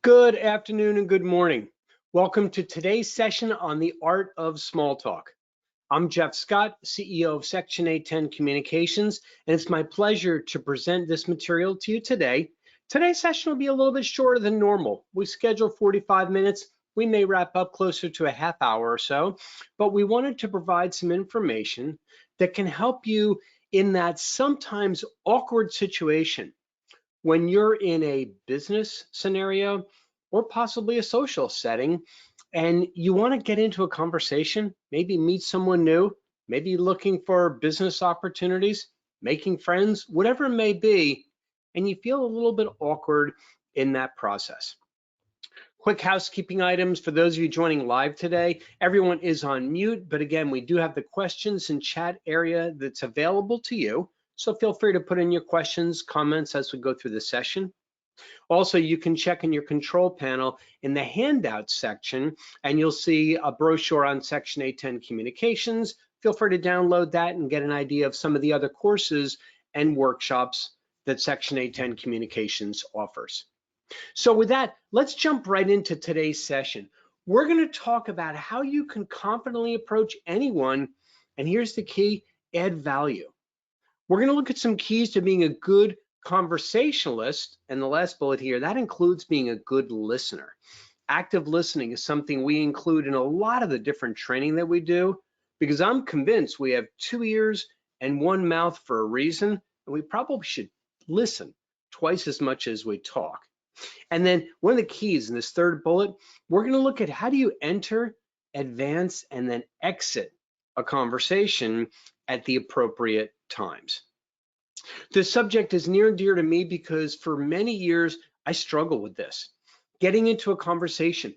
Good afternoon and good morning. Welcome to today's session on the art of small talk. I'm Jeff Scott, CEO of Section 810 Communications, and it's my pleasure to present this material to you today. Today's session will be a little bit shorter than normal. We scheduled 45 minutes. We may wrap up closer to a half hour or so, but we wanted to provide some information that can help you in that sometimes awkward situation when you're in a business scenario or possibly a social setting and you want to get into a conversation, maybe meet someone new, maybe looking for business opportunities, making friends, whatever it may be, and you feel a little bit awkward in that process. Quick housekeeping items for those of you joining live today. Everyone is on mute, but again, we do have the questions and chat area that's available to you. So feel free to put in your questions, comments as we go through the session. Also, you can check in your control panel in the handout section, and you'll see a brochure on Section 810 Communications. Feel free to download that and get an idea of some of the other courses and workshops that Section 810 Communications offers. So with that, let's jump right into today's session. We're going to talk about how you can confidently approach anyone, and here's the key: add value. We're going to look at some keys to being a good conversationalist, and the last bullet here, that includes being a good listener. Active listening is something we include in a lot of the different training that we do, because I'm convinced we have 2 ears and 1 mouth for a reason, and we probably should listen twice as much as we talk. And then one of the keys in this third bullet, we're going to look at how do you enter, advance, and then exit a conversation at the appropriate times. This subject is near and dear to me because for many years I struggled with this. Getting into a conversation,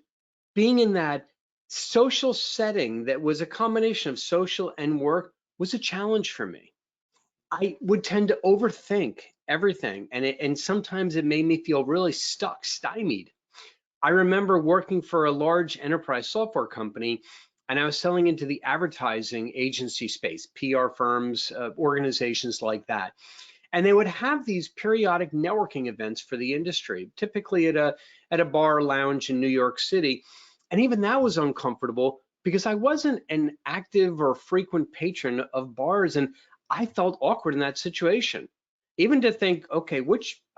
being in that social setting that was a combination of social and work was a challenge for me. I would tend to overthink everything, and sometimes it made me feel really stuck, stymied. I remember working for a large enterprise software company, and I was selling into the advertising agency space, PR firms, organizations like that. And they would have these periodic networking events for the industry, typically at a bar or lounge in New York City. And even that was uncomfortable because I wasn't an active or frequent patron of bars, and I felt awkward in that situation. Even to think, okay,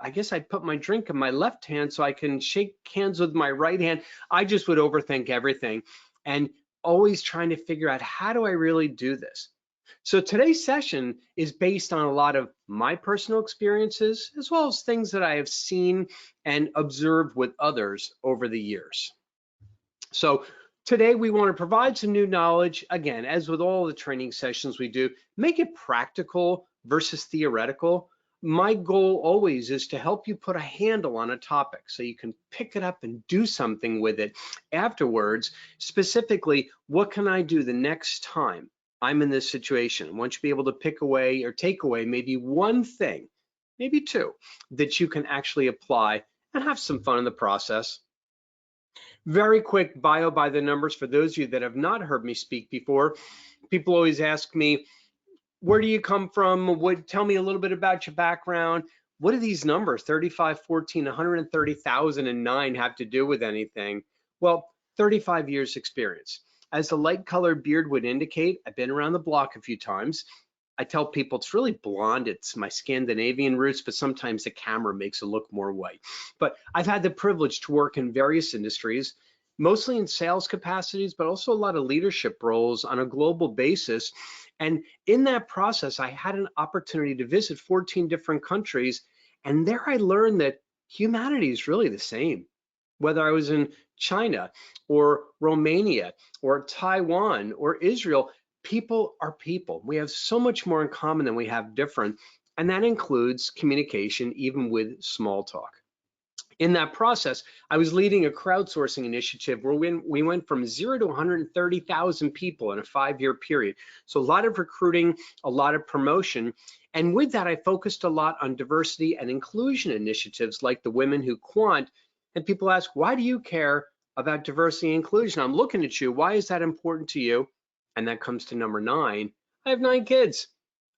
I guess I'd put my drink in my left hand so I can shake hands with my right hand. I just would overthink everything and always trying to figure out, how do I really do this? So today's session is based on a lot of my personal experiences, as well as things that I have seen and observed with others over the years. So today we want to provide some new knowledge. Again, as with all the training sessions we do, make it practical versus theoretical. My goal always is to help you put a handle on a topic so you can pick it up and do something with it afterwards. Specifically, what can I do the next time I'm in this situation? I want you to be able to pick away or take away maybe one thing, maybe two, that you can actually apply and have some fun in the process. Very quick bio by the numbers for those of you that have not heard me speak before. People always ask me, where do you come from? Tell me a little bit about your background. What do these numbers, 35, 14, 130,000 and 9, have to do with anything? Well, 35 years experience. As the light colored beard would indicate, I've been around the block a few times. I tell people it's really blonde. It's my Scandinavian roots, but sometimes the camera makes it look more white. But I've had the privilege to work in various industries, mostly in sales capacities, but also a lot of leadership roles on a global basis. And in that process, I had an opportunity to visit 14 different countries. And there I learned that humanity is really the same. Whether I was in China or Romania or Taiwan or Israel, people are people. We have so much more in common than we have different. And that includes communication, even with small talk. In that process, I was leading a crowdsourcing initiative where we went from 0 to 130,000 people in a 5-year period. So a lot of recruiting, a lot of promotion. And with that, I focused a lot on diversity and inclusion initiatives like the Women Who Quant. And people ask, why do you care about diversity and inclusion? I'm looking at you. Why is that important to you? And that comes to number 9. I have 9 kids.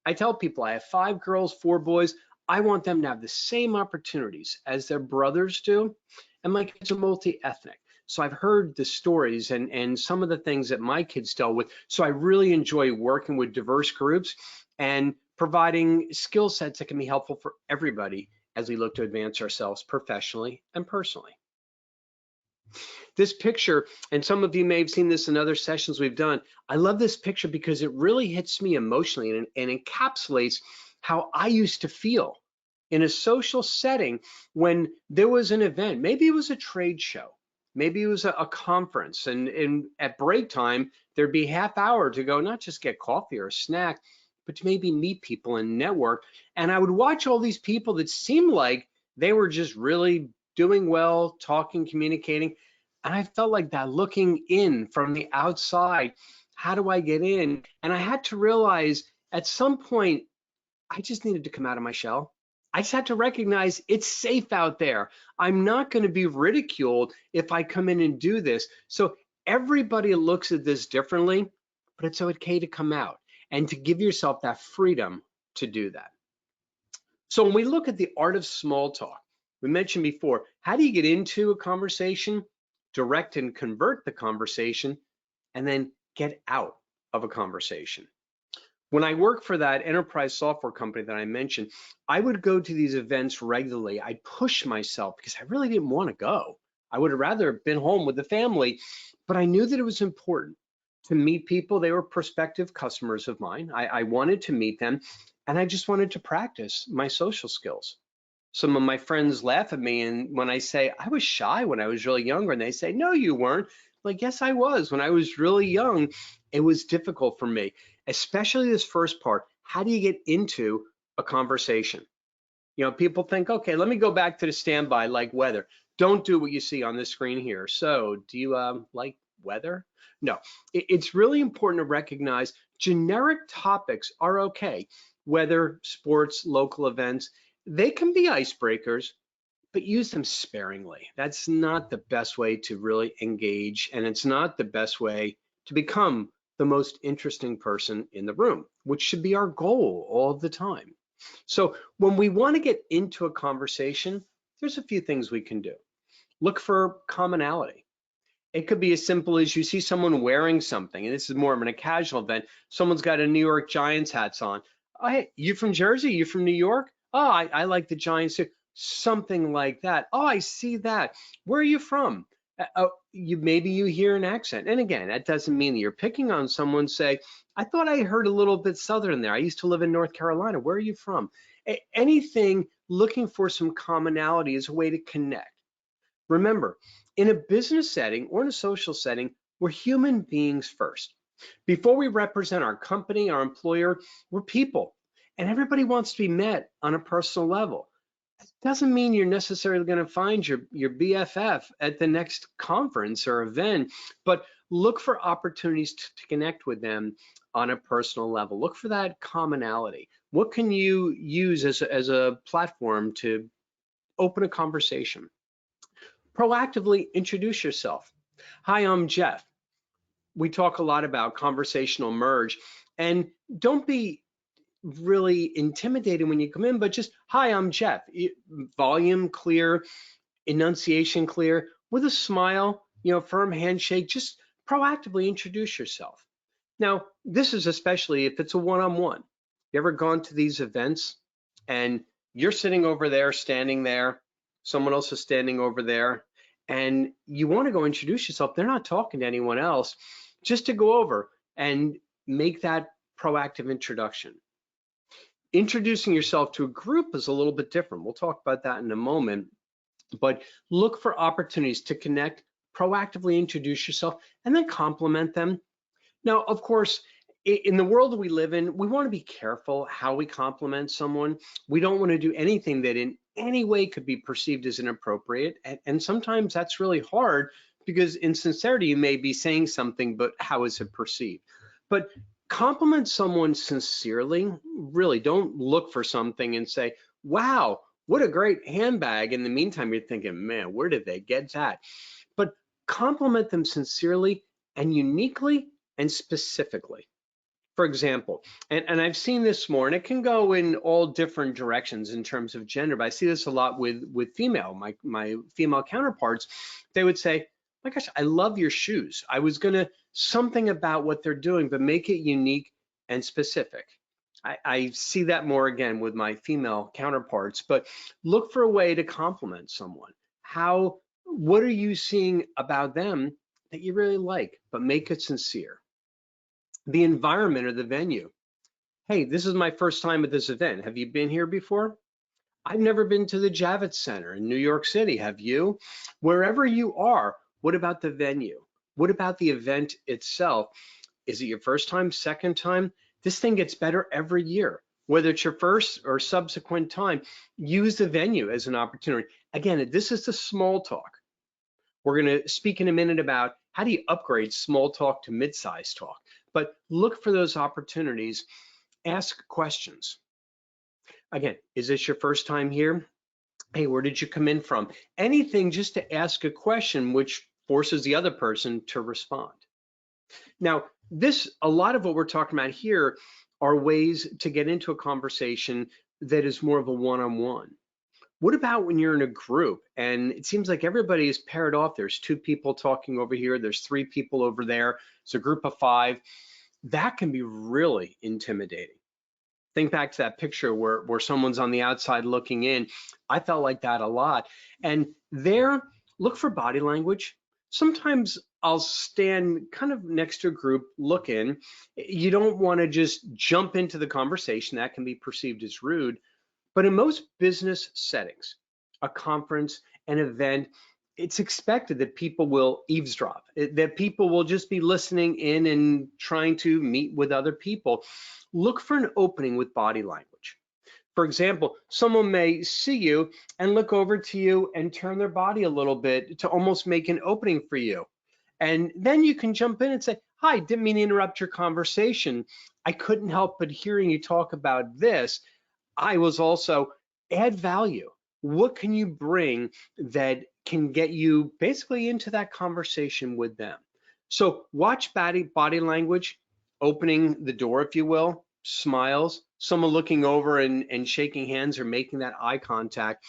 I tell people I have 5 girls, 4 boys. I want them to have the same opportunities as their brothers do. And my kids are multi-ethnic. So I've heard the stories and some of the things that my kids dealt with. So I really enjoy working with diverse groups and providing skill sets that can be helpful for everybody as we look to advance ourselves professionally and personally. This picture, and some of you may have seen this in other sessions we've done, I love this picture because it really hits me emotionally and encapsulates how I used to feel in a social setting when there was an event. Maybe it was a trade show, maybe it was a conference, and at break time, there'd be half hour to go not just get coffee or a snack, but to maybe meet people and network. And I would watch all these people that seemed like they were just really doing well, talking, communicating. And I felt like that looking in from the outside, how do I get in? And I had to realize at some point, I just needed to come out of my shell. I just had to recognize it's safe out there. I'm not going to be ridiculed if I come in and do this. So everybody looks at this differently, but it's okay to come out and to give yourself that freedom to do that. So when we look at the art of small talk, we mentioned before, how do you get into a conversation, direct and convert the conversation, and then get out of a conversation? When I worked for that enterprise software company that I mentioned, I would go to these events regularly. I'd push myself because I really didn't want to go. I would have rather been home with the family, but I knew that it was important to meet people. They were prospective customers of mine. I wanted to meet them, and I just wanted to practice my social skills. Some of my friends laugh at me, and when I say I was shy when I was really younger, and they say, no, you weren't. Like, yes, I was. When I was really young, it was difficult for me, especially this first part. How do you get into a conversation? You know, people think, okay, let me go back to the standby like weather. Don't do what you see on the screen here. So do you like weather? No, it's really important to recognize generic topics are okay. Weather, sports, local events, they can be icebreakers, but use them sparingly. That's not the best way to really engage, and it's not the best way to become the most interesting person in the room, which should be our goal all the time. So when we want to get into a conversation, there's a few things we can do. Look for commonality. It could be as simple as you see someone wearing something, and this is more of a casual event. Someone's got a New York Giants hats on. Oh, hey, you from Jersey? You from New York? Oh, I like the Giants too. Something like that. Oh, I see that. Where are you from? Maybe you hear an accent. And again, that doesn't mean that you're picking on someone. Say, I thought I heard a little bit Southern there. I used to live in North Carolina. Where are you from? Anything looking for some commonality is a way to connect. Remember, in a business setting or in a social setting, we're human beings first. Before we represent our company, our employer, we're people. And everybody wants to be met on a personal level. It doesn't mean you're necessarily going to find your BFF at the next conference or event, but look for opportunities to connect with them on a personal level. Look for that commonality. What can you use as a platform to open a conversation? Proactively introduce yourself. Hi, I'm Jeff. We talk a lot about conversational merge, and don't be really intimidated when you come in, but just, hi, I'm Jeff. Volume clear, enunciation clear, with a smile, firm handshake, just proactively introduce yourself. Now, this is especially if it's a one-on-one. You ever gone to these events and you're sitting over there, standing there, someone else is standing over there, and you want to go introduce yourself. They're not talking to anyone else, just to go over and make that proactive introduction. Introducing yourself to a group is a little bit different. We'll talk about that in a moment, but look for opportunities to connect, proactively introduce yourself, and then compliment them. Now, of course, in the world that we live in, we want to be careful how we compliment someone. We don't want to do anything that in any way could be perceived as inappropriate. And sometimes that's really hard because in sincerity, you may be saying something, but how is it perceived? But compliment someone sincerely. Really, don't look for something and say, wow, what a great handbag. In the meantime, you're thinking, man, where did they get that? But compliment them sincerely and uniquely and specifically. For example, and I've seen this more, and it can go in all different directions in terms of gender, but I see this a lot with my female counterparts. They would say, my gosh, I love your shoes. I was gonna something about what they're doing, but make it unique and specific. I see that more again with my female counterparts, but look for a way to compliment someone. What are you seeing about them that you really like, but make it sincere? The environment or the venue. Hey, this is my first time at this event. Have you been here before? I've never been to the Javits Center in New York City. Have you? Wherever you are, what about the venue? What about the event itself? Is it your first time, second time? This thing gets better every year. Whether it's your first or subsequent time, use the venue as an opportunity. Again, this is the small talk. We're going to speak in a minute about how do you upgrade small talk to mid-sized talk. But look for those opportunities. Ask questions. Again, is this your first time here? Hey, where did you come in from? Anything just to ask a question which forces the other person to respond. Now, a lot of what we're talking about here are ways to get into a conversation that is more of a one-on-one. What about when you're in a group and it seems like everybody is paired off? There's two people talking over here, there's three people over there, it's a group of five. That can be really intimidating. Think back to that picture where someone's on the outside looking in. I felt like that a lot. And there, look for body language. Sometimes I'll stand kind of next to a group, look in. You don't want to just jump into the conversation. That can be perceived as rude. But in most business settings, a conference, an event, it's expected that people will eavesdrop, that people will just be listening in and trying to meet with other people. Look for an opening with body language. For example, someone may see you and look over to you and turn their body a little bit to almost make an opening for you. And then you can jump in and say, hi, didn't mean to interrupt your conversation. I couldn't help but hearing you talk about this. I was also add value. What can you bring that can get you basically into that conversation with them? So watch body language, opening the door, if you will, smiles, someone looking over and shaking hands or making that eye contact.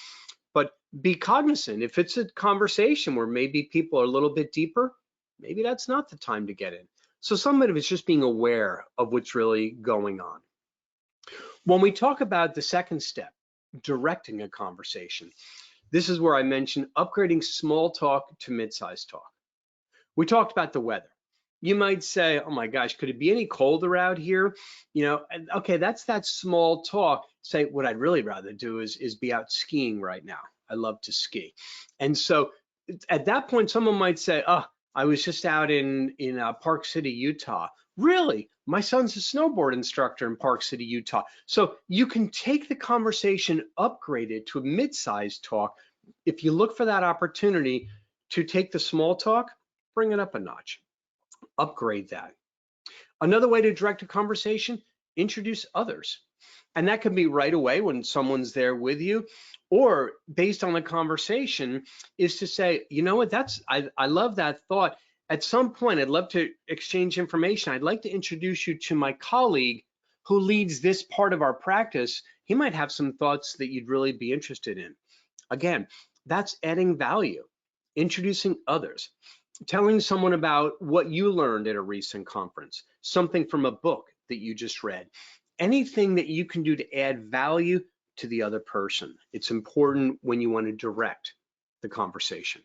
But be cognizant, if it's a conversation where maybe people are a little bit deeper, maybe that's not the time to get in. So some of it is just being aware of what's really going on. When we talk about the second step, directing a conversation, this is where I mentioned upgrading small talk to mid-sized talk. We talked about the weather. You might say, oh my gosh, could it be any colder out here? Okay, that's that small talk. Say, what I'd really rather do is be out skiing right now. I love to ski. And so at that point, someone might say, oh, I was just out in Park City, Utah. Really? My son's a snowboard instructor in Park City, Utah. So you can take the conversation, upgrade it to a mid-sized talk. If you look for that opportunity to take the small talk, bring it up a notch, upgrade that. Another way to direct a conversation, introduce others. And that can be right away when someone's there with you, or based on the conversation is to say, you know what, I love that thought. At some point, I'd love to exchange information. I'd like to introduce you to my colleague who leads this part of our practice. He might have some thoughts that you'd really be interested in. Again, that's adding value, introducing others, telling someone about what you learned at a recent conference, something from a book that you just read, anything that you can do to add value to the other person. It's important when you want to direct the conversation.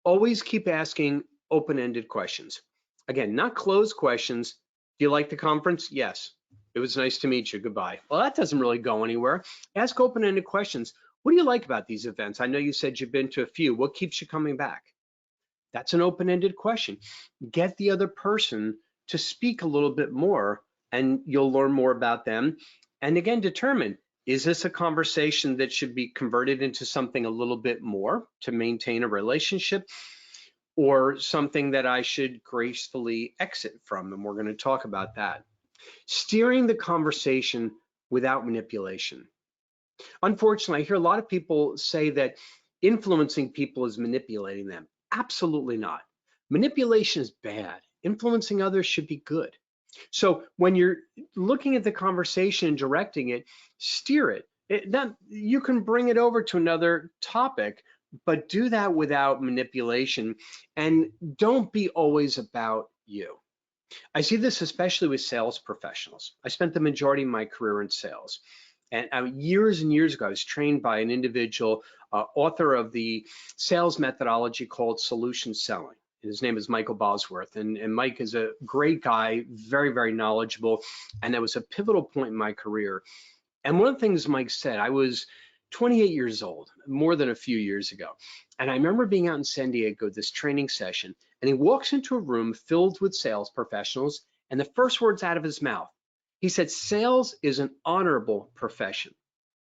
Always keep asking open-ended questions. Again, not closed questions. Do you like the conference? Yes. It was nice to meet you. Goodbye. Well, that doesn't really go anywhere. Ask open-ended questions. What do you like about these events? I know you said you've been to a few. What keeps you coming back? That's an open-ended question. Get the other person to speak a little bit more and you'll learn more about them. And again, determine, is this a conversation that should be converted into something a little bit more to maintain a relationship, or something that I should gracefully exit from? And we're going to talk about that. Steering the conversation without manipulation. Unfortunately, I hear a lot of people say that influencing people is manipulating them. Absolutely not. Manipulation is bad. Influencing others should be good. So when you're looking at the conversation and directing it, steer it. That you can bring it over to another topic, but do that without manipulation, and don't be always about you. I see this especially with sales professionals. I spent the majority of my career in sales. And years and years ago, I was trained by an individual, author of the sales methodology called solution selling. His name is Michael Bosworth. And Mike is a great guy, very, very knowledgeable. And that was a pivotal point in my career. And one of the things Mike said, I was 28 years old, more than a few years ago. And I remember being out in San Diego, this training session, and he walks into a room filled with sales professionals, and the first words out of his mouth, he said, "Sales is an honorable profession.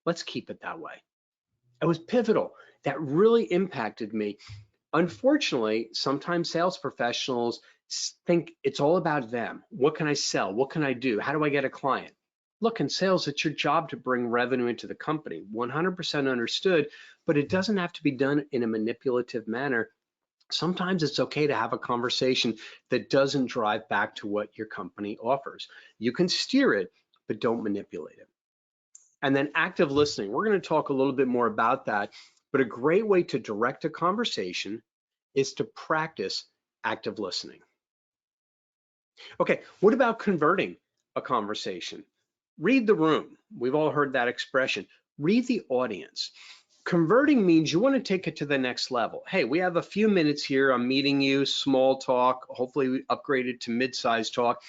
Let's keep it that way." It was pivotal. That really impacted me. Unfortunately, sometimes sales professionals think it's all about them. What can I sell? What can I do? How do I get a client? Look, in sales, it's your job to bring revenue into the company. 100% understood, but it doesn't have to be done in a manipulative manner. Sometimes it's okay to have a conversation that doesn't drive back to what your company offers. You can steer it, but don't manipulate it. And then active listening. We're going to talk a little bit more about that, but a great way to direct a conversation is to practice active listening. Okay, what about converting a conversation? Read the room. We've all heard that expression. Read the audience. Converting means you want to take it to the next level. Hey, we have a few minutes here. I'm meeting you, small talk. Hopefully we upgrade it to mid-sized talk.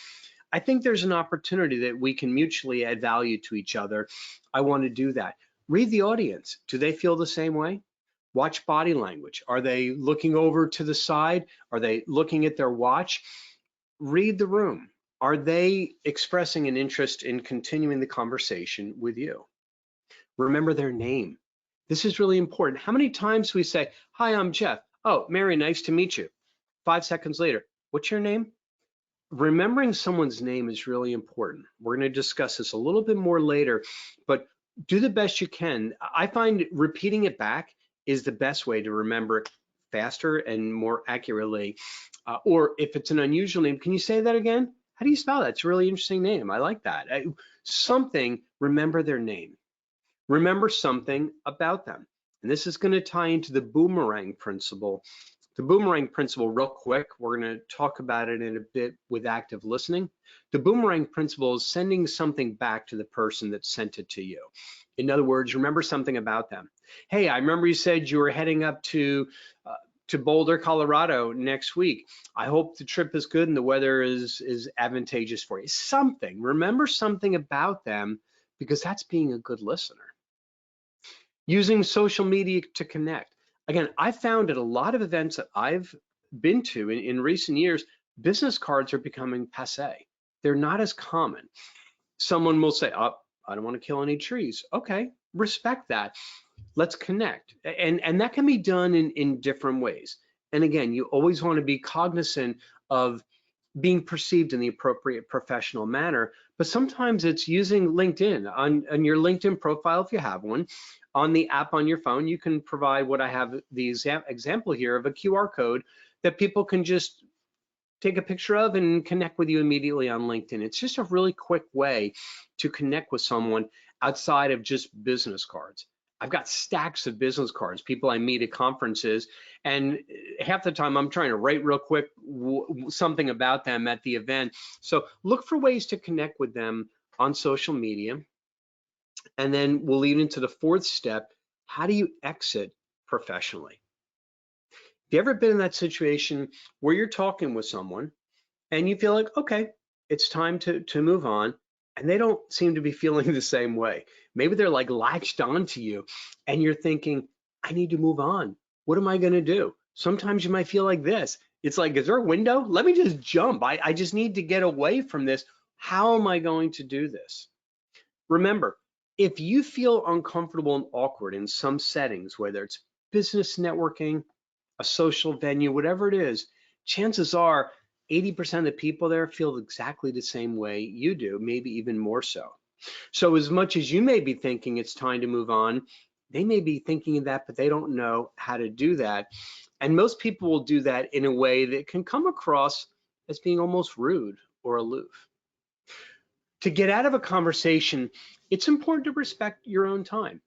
I think there's an opportunity that we can mutually add value to each other. I want to do that. Read the audience. Do they feel the same way? Watch body language. Are they looking over to the side? Are they looking at their watch? Read the room. Are they expressing an interest in continuing the conversation with you? Remember their name. This is really important. How many times we say, "Hi, I'm Jeff." "Oh, Mary, nice to meet you." 5 seconds later, "What's your name?" Remembering someone's name is really important. We're going to discuss this a little bit more later, but do the best you can. I find repeating it back is the best way to remember it faster and more accurately. Or if it's an unusual name, can you say that again? How do you spell that? It's a really interesting name. I like that. Something, remember their name. Remember something about them. And this is going to tie into the boomerang principle. The boomerang principle, real quick, we're going to talk about it in a bit with active listening. The boomerang principle is sending something back to the person that sent it to you. In other words, remember something about them. "Hey, I remember you said you were heading up to Boulder, Colorado next week. I hope the trip is good and the weather is advantageous for you." Something, remember something about them, because that's being a good listener. Using social media to connect. Again, I found at a lot of events that I've been to in recent years, business cards are becoming passé. They're not as common. Someone will say, "Oh, I don't want to kill any trees." Okay, respect that. Let's connect. And that can be done in different ways. And again, you always want to be cognizant of being perceived in the appropriate professional manner, but sometimes it's using LinkedIn on your LinkedIn profile, if you have one. On the app on your phone, you can provide what I have the example here of a QR code that people can just take a picture of and connect with you immediately on LinkedIn. It's just a really quick way to connect with someone outside of just business cards. I've got stacks of business cards, people I meet at conferences, and half the time I'm trying to write real quick something about them at the event. So look for ways to connect with them on social media. And then we'll lead into the fourth step. How do you exit professionally? Have you ever been in that situation where you're talking with someone and you feel like, okay, it's time to move on, and they don't seem to be feeling the same way? Maybe they're like latched onto you and you're thinking, I need to move on. What am I going to do? Sometimes you might feel like this. It's like, is there a window? Let me just jump. I just need to get away from this. How am I going to do this? Remember, if you feel uncomfortable and awkward in some settings, whether it's business networking, a social venue, whatever it is, chances are 80% of the people there feel exactly the same way you do, maybe even more so. So as much as you may be thinking it's time to move on, they may be thinking of that, but they don't know how to do that. And most people will do that in a way that can come across as being almost rude or aloof. To get out of a conversation, it's important to respect your own time.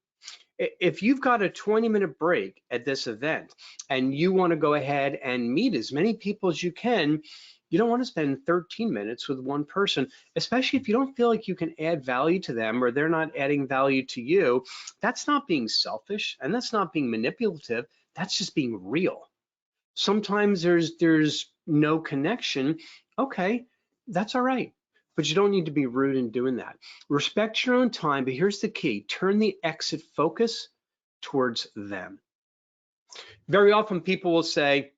If you've got a 20-minute break at this event and you want to go ahead and meet as many people as you can, you don't want to spend 13 minutes with one person, especially if you don't feel like you can add value to them or they're not adding value to you. That's not being selfish and that's not being manipulative. That's just being real. Sometimes there's no connection. Okay, that's all right. But you don't need to be rude in doing that. Respect your own time, but here's the key. Turn the exit focus towards them. Very often people will say,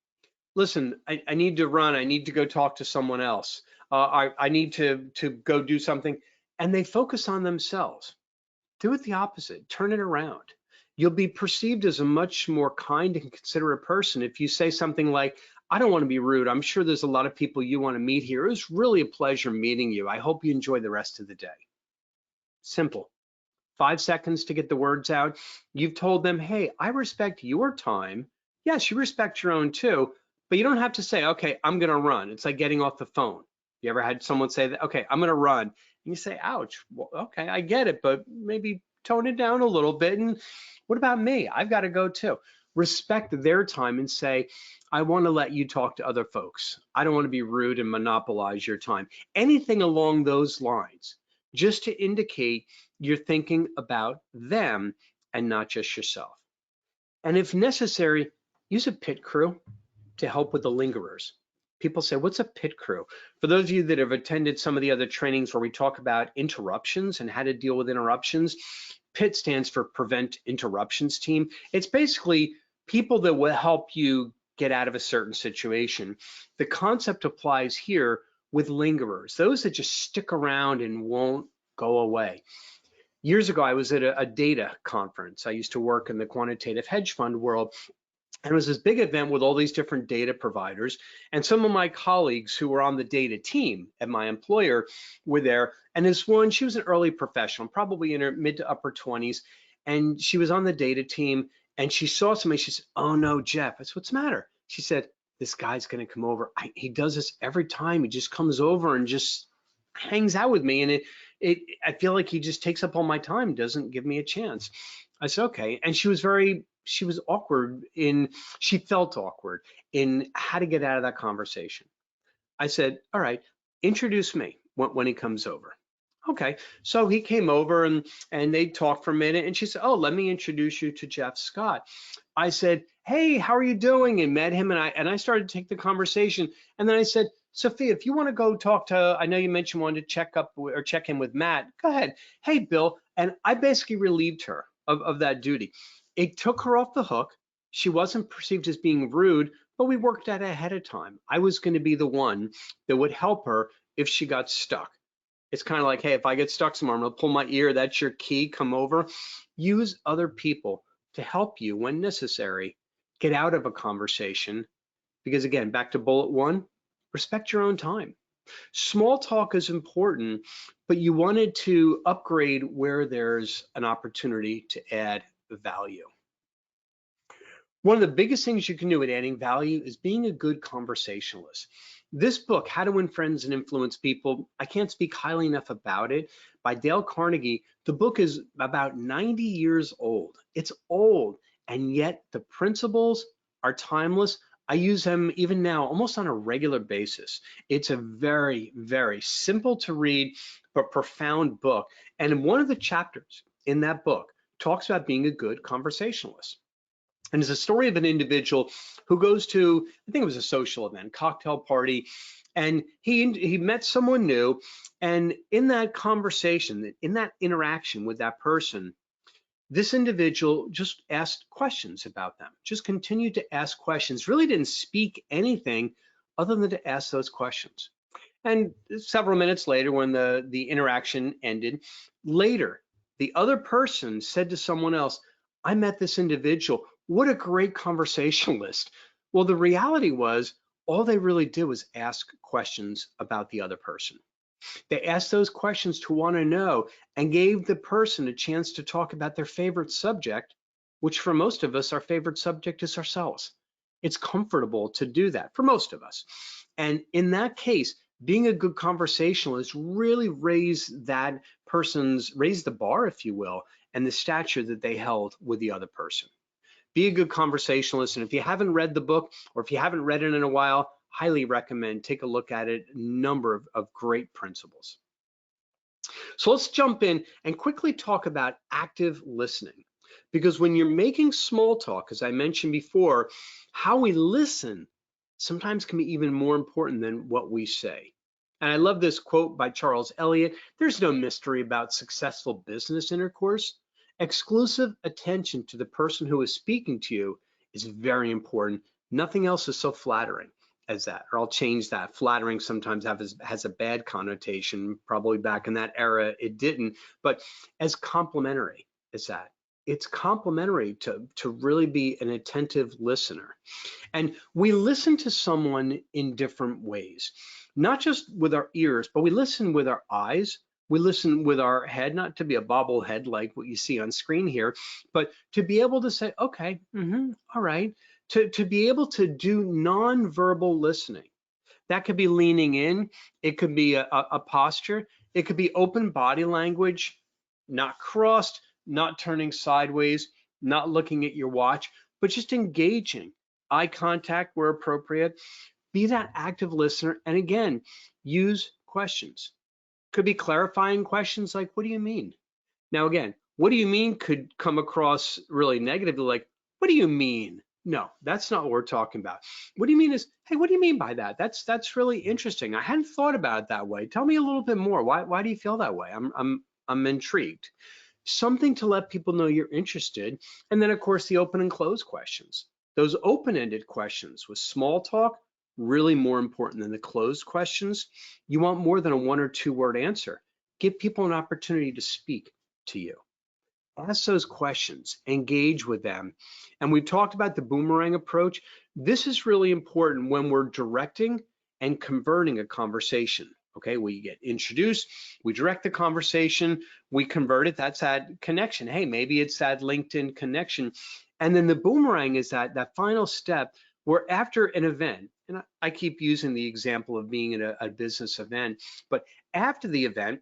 listen, I need to run. I need to go talk to someone else. I need to go do something. And they focus on themselves. Do it the opposite. Turn it around. You'll be perceived as a much more kind and considerate person if you say something like, I don't want to be rude. I'm sure there's a lot of people you want to meet here. It was really a pleasure meeting you. I hope you enjoy the rest of the day. Simple. 5 seconds to get the words out. You've told them, hey, I respect your time. Yes, you respect your own too, but you don't have to say, okay, I'm going to run. It's like getting off the phone. You ever had someone say that, okay, I'm going to run. And you say, ouch, well, okay, I get it, but maybe tone it down a little bit. And what about me? I've got to go too. Respect their time and say, I want to let you talk to other folks. I don't want to be rude and monopolize your time. Anything along those lines, just to indicate you're thinking about them and not just yourself. And if necessary, use a pit crew to help with the lingerers. People say, what's a pit crew? For those of you that have attended some of the other trainings where we talk about interruptions and how to deal with interruptions, PIT stands for Prevent Interruptions Team. It's basically people that will help you get out of a certain situation. The concept applies here with lingerers, those that just stick around and won't go away. Years ago, I was at a data conference. I used to work in the quantitative hedge fund world. And it was this big event with all these different data providers. And some of my colleagues who were on the data team at my employer were there. And this one, she was an early professional, probably in her mid to upper 20s. And she was on the data team and she saw somebody. She said, oh no, Jeff. I said, what's the matter? She said, this guy's going to come over. He does this every time. He just comes over and just hangs out with me. And I feel like he just takes up all my time, doesn't give me a chance. I said, okay. And she was awkward she felt awkward in how to get out of that conversation. I said, all right, introduce me when he comes over. Okay, so he came over and they talked for a minute and she said, oh, let me introduce you to Jeff Scott. I said, hey, how are you doing? And met him and I started to take the conversation. And then I said, Sophia, if you want to go talk to, I know you mentioned wanted to check in with Matt, go ahead. Hey, Bill. And I basically relieved her of that duty. It took her off the hook. She wasn't perceived as being rude, but we worked out ahead of time. I was going to be the one that would help her if she got stuck. It's kind of like, hey, if I get stuck somewhere, I'm going to pull my ear. That's your key. Come over. Use other people to help you when necessary. Get out of a conversation. Because again, back to bullet one, respect your own time. Small talk is important, but you wanted to upgrade where there's an opportunity to add value. One of the biggest things you can do at adding value is being a good conversationalist. This book, How to Win Friends and Influence People, I can't speak highly enough about it, by Dale Carnegie. The book is about 90 years old. It's old, and yet the principles are timeless. I use them even now almost on a regular basis. It's a very, very simple to read, but profound book. And one of the chapters in that book talks about being a good conversationalist. And it's a story of an individual who goes to, I think it was a social event, cocktail party, and he met someone new. And in that conversation, in that interaction with that person, this individual just asked questions about them, just continued to ask questions, really didn't speak anything other than to ask those questions. And several minutes later, when the interaction ended, the other person said to someone else, I met this individual. What a great conversationalist. Well, the reality was all they really did was ask questions about the other person. They asked those questions to want to know and gave the person a chance to talk about their favorite subject, which for most of us, our favorite subject is ourselves. It's comfortable to do that for most of us. And in that case, Being a good conversationalist really raise the bar, if you will, and the stature that they held with the other person. Be a good conversationalist, and if you haven't read the book or if you haven't read it in a while, highly recommend take a look at it. A number of great principles. So let's jump in and quickly talk about active listening, because when you're making small talk, as I mentioned before, how we listen sometimes can be even more important than what we say. And I love this quote by Charles Eliot: "There's no mystery about successful business intercourse. Exclusive attention to the person who is speaking to you is very important. Nothing else is so flattering as that." Or I'll change that. Flattering sometimes has a bad connotation. Probably back in that era it didn't, but as complimentary as that. It's complimentary to really be an attentive listener. And we listen to someone in different ways, not just with our ears, but we listen with our eyes. We listen with our head, not to be a bobblehead like what you see on screen here, but to be able to say, okay, all right, to be able to do nonverbal listening. That could be leaning in, it could be a posture, it could be open body language, not crossed, not turning sideways, not looking at your watch, but just engaging. Eye contact where appropriate. Be that active listener, and again, use questions. Could be clarifying questions like, what do you mean? Now again, what do you mean could come across really negatively, like, what do you mean? No, that's not what we're talking about. What do you mean is, hey, what do you mean by that? That's really interesting. I hadn't thought about it that way. Tell me a little bit more. Why do you feel that way? I'm intrigued. Something to let people know you're interested. And then of course the open and close questions. Those open-ended questions with small talk, really more important than the closed questions. You want more than a 1 or 2 word answer. Give people an opportunity to speak to you. Ask those questions, engage with them. And we've talked about the boomerang approach. This is really important when we're directing and converting a conversation. Okay, we get introduced, we direct the conversation, we convert it. That's that connection. Hey, maybe it's that LinkedIn connection. And then the boomerang is that final step where after an event, and I keep using the example of being at a business event, but after the event,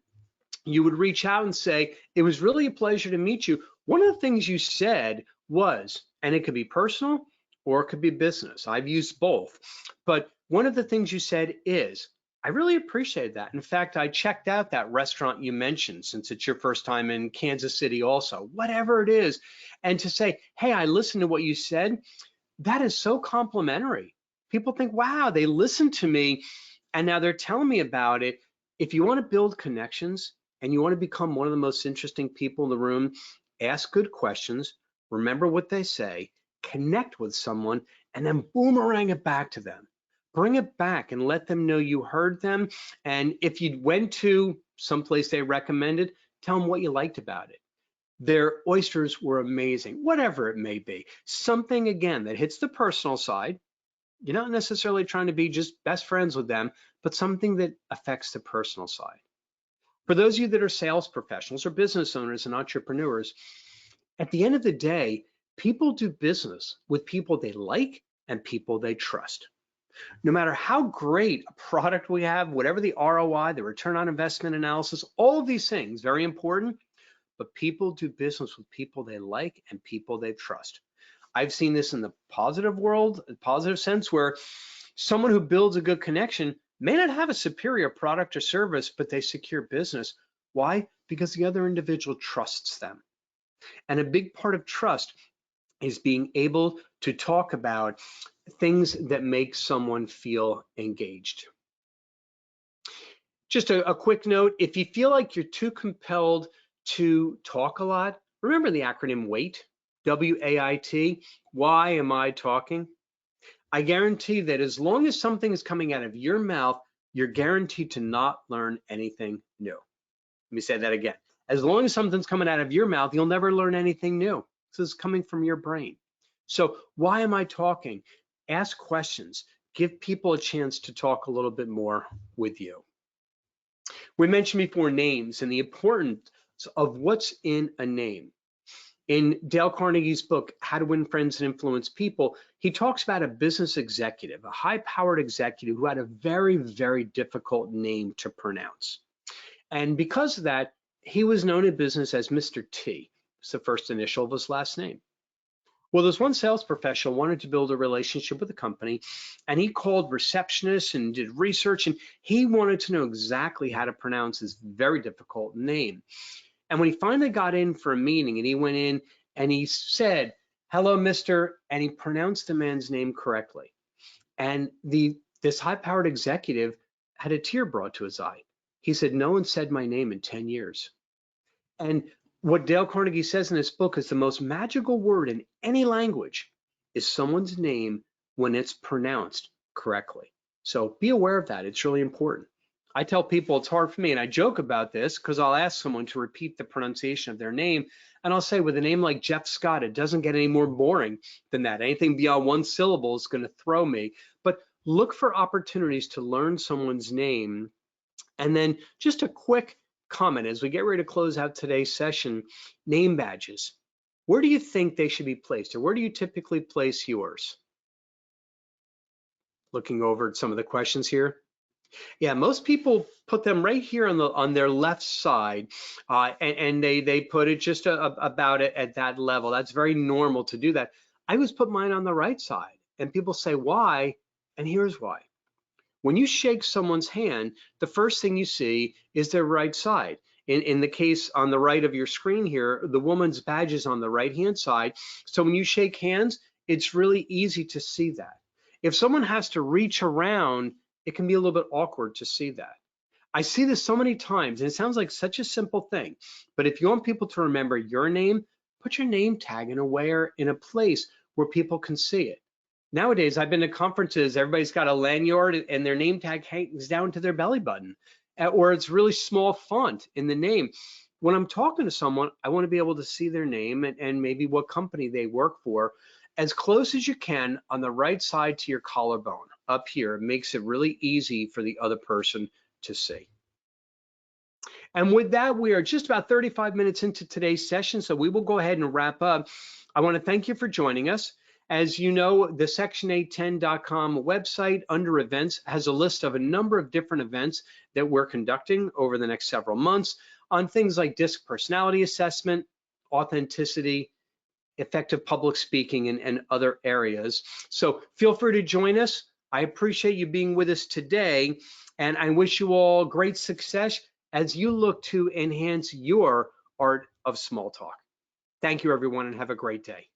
you would reach out and say, it was really a pleasure to meet you. One of the things you said was, and it could be personal or it could be business. I've used both. But one of the things you said is, I really appreciate that. In fact, I checked out that restaurant you mentioned, since it's your first time in Kansas City also, whatever it is. And to say, hey, I listened to what you said, that is so complimentary. People think, wow, they listened to me and now they're telling me about it. If you want to build connections and you want to become one of the most interesting people in the room, ask good questions, remember what they say, connect with someone, and then boomerang it back to them. Bring it back and let them know you heard them. And if you went to someplace they recommended, tell them what you liked about it. Their oysters were amazing, whatever it may be. Something, again, that hits the personal side. You're not necessarily trying to be just best friends with them, but something that affects the personal side. For those of you that are sales professionals or business owners and entrepreneurs, at the end of the day, people do business with people they like and people they trust. No matter how great a product we have, whatever the ROI, the return on investment analysis, all of these things, very important, but people do business with people they like and people they trust. I've seen this in the positive world, positive sense, where someone who builds a good connection may not have a superior product or service, but they secure business. Why? Because the other individual trusts them. And a big part of trust is being able to talk about things that make someone feel engaged. Just a quick note, if you feel like you're too compelled to talk a lot, remember the acronym WAIT, W-A-I-T. Why am I talking? I guarantee that as long as something is coming out of your mouth, you're guaranteed to not learn anything new. Let me say that again. As long as something's coming out of your mouth, you'll never learn anything new. This is coming from your brain. So why am I talking? Ask questions. Give people a chance to talk a little bit more with you. We mentioned before names and the importance of what's in a name. In Dale Carnegie's book, How to Win Friends and Influence People, he talks about a business executive, a high-powered executive who had a very, very difficult name to pronounce. And because of that, he was known in business as Mr. T. It's the first initial of his last name. Well, this one sales professional wanted to build a relationship with the company, and he called receptionists and did research, and he wanted to know exactly how to pronounce his very difficult name. And when he finally got in for a meeting, and he went in and he said, "Hello, Mr." and he pronounced the man's name correctly. And this high-powered executive had a tear brought to his eye. He said, "No one said my name in 10 years." And what Dale Carnegie says in his book is the most magical word in any language is someone's name when it's pronounced correctly. So be aware of that. It's really important. I tell people it's hard for me, and I joke about this because I'll ask someone to repeat the pronunciation of their name, and I'll say with a name like Jeff Scott, it doesn't get any more boring than that. Anything beyond one syllable is going to throw me. But look for opportunities to learn someone's name. And then just a quick comment as we get ready to close out today's session, name badges. Where do you think they should be placed, or where do you typically place yours? Looking over at some of the questions here. Yeah, most people put them right here on their left side, and they put it just about it at that level. That's very normal to do that. I always put mine on the right side, and people say why, and here's why. When you shake someone's hand, the first thing you see is their right side. In the case on the right of your screen here, the woman's badge is on the right-hand side. So when you shake hands, it's really easy to see that. If someone has to reach around, it can be a little bit awkward to see that. I see this so many times, and it sounds like such a simple thing, but if you want people to remember your name, put your name tag in a place where people can see it. Nowadays, I've been to conferences, everybody's got a lanyard and their name tag hangs down to their belly button, or it's really small font in the name. When I'm talking to someone, I want to be able to see their name and maybe what company they work for as close as you can on the right side to your collarbone up here. It makes it really easy for the other person to see. And with that, we are just about 35 minutes into today's session, so we will go ahead and wrap up. I want to thank you for joining us. As you know, the section810.com website under events has a list of a number of different events that we're conducting over the next several months on things like DISC personality assessment, authenticity, effective public speaking, and other areas. So feel free to join us. I appreciate you being with us today, and I wish you all great success as you look to enhance your art of small talk. Thank you, everyone, and have a great day.